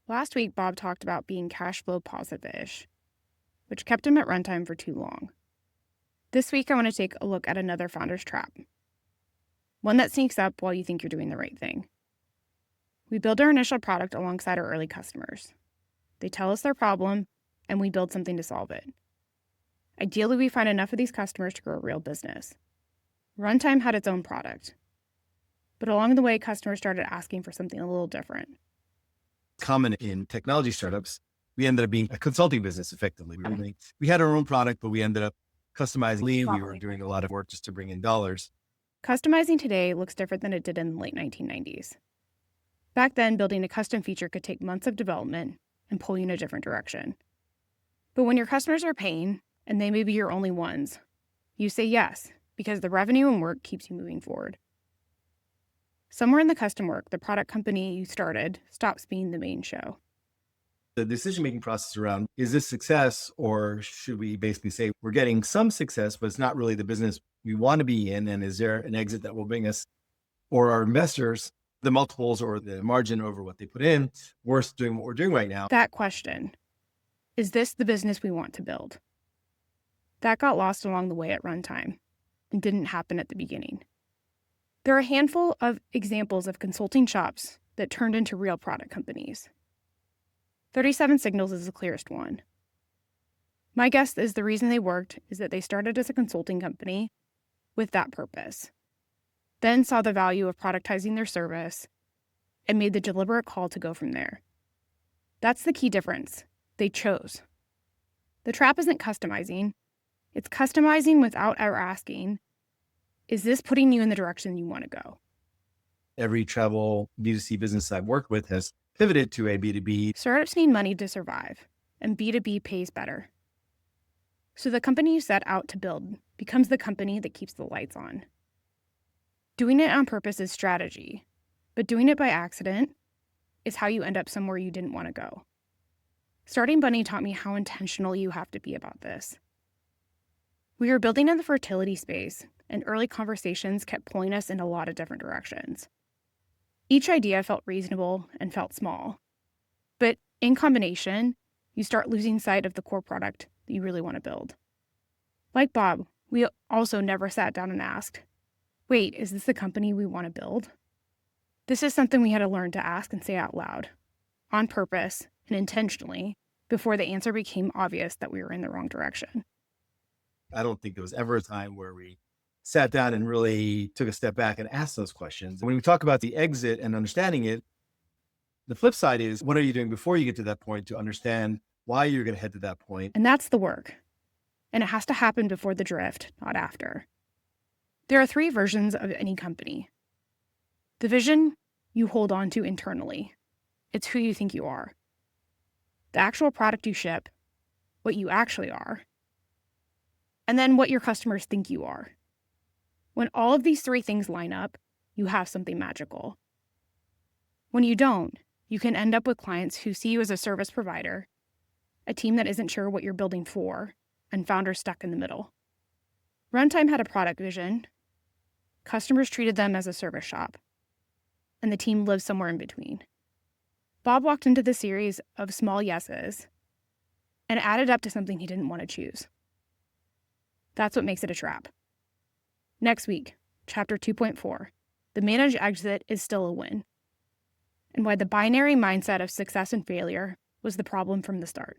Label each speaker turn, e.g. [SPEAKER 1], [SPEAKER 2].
[SPEAKER 1] Last week, Bob talked about being cash flow positive-ish, which kept him at runtime for too long. This week, I want to take a look at another founder's trap, one that sneaks up while you think you're doing the right thing. We build our initial product alongside our early customers. They tell us their problem, and we build something to solve it. Ideally, we find enough of these customers to grow a real business. Runtime had its own product, but along the way, customers started asking for something a little different.
[SPEAKER 2] Common in technology startups, we ended up being a consulting business effectively. We had our own product, but we ended up customizing. We were doing a lot of work just to bring in dollars.
[SPEAKER 1] Customizing today looks different than it did in the late 1990s. Back then, building a custom feature could take months of development and pull you in a different direction. But when your customers are paying, and they may be your only ones, you say yes, because the revenue and work keeps you moving forward. Somewhere in the custom work, the product company you started stops being the main show.
[SPEAKER 2] The decision-making process around, is this success, or should we basically say we're getting some success, but it's not really the business we want to be in, and is there an exit that will bring us or our investors the multiples or the margin over what they put in worth doing what we're doing right now?
[SPEAKER 1] That question, is this the business we want to build? That got lost along the way at runtime and didn't happen at the beginning. There are a handful of examples of consulting shops that turned into real product companies. 37 Signals is the clearest one. My guess is the reason they worked is that they started as a consulting company with that purpose, then saw the value of productizing their service, and made the deliberate call to go from there. That's the key difference. They chose. The trap isn't customizing. It's customizing without ever asking, is this putting you in the direction you want to go?
[SPEAKER 2] Every travel B2C business I've worked with has pivoted to a B2B.
[SPEAKER 1] Startups need money to survive, and B2B pays better. So the company you set out to build becomes the company that keeps the lights on. Doing it on purpose is strategy, but doing it by accident is how you end up somewhere you didn't want to go. Starting Bunny taught me how intentional you have to be about this. We were building in the fertility space, and early conversations kept pulling us in a lot of different directions. Each idea felt reasonable and felt small. But in combination, you start losing sight of the core product that you really want to build. Like Bob, we also never sat down and asked, wait, is this the company we want to build? This is something we had to learn to ask and say out loud, on purpose and intentionally, before the answer became obvious that we were in the wrong direction.
[SPEAKER 2] I don't think there was ever a time where we sat down and really took a step back and asked those questions. When we talk about the exit and understanding it, the flip side is, what are you doing before you get to that point to understand why you're going to head to that point?
[SPEAKER 1] And that's the work. And it has to happen before the drift, not after. There are 3 versions of any company. The vision you hold on to internally. It's who you think you are. The actual product you ship, what you actually are. And then what your customers think you are. When all of these 3 things line up, you have something magical. When you don't, you can end up with clients who see you as a service provider, a team that isn't sure what you're building for, and founders stuck in the middle. Runtime had a product vision. Customers treated them as a service shop, and the team lived somewhere in between. Bob walked into the series of small yeses and added up to something he didn't want to choose. That's what makes it a trap. Next week, Chapter 2.4, the managed exit is still a win, and why the binary mindset of success and failure was the problem from the start.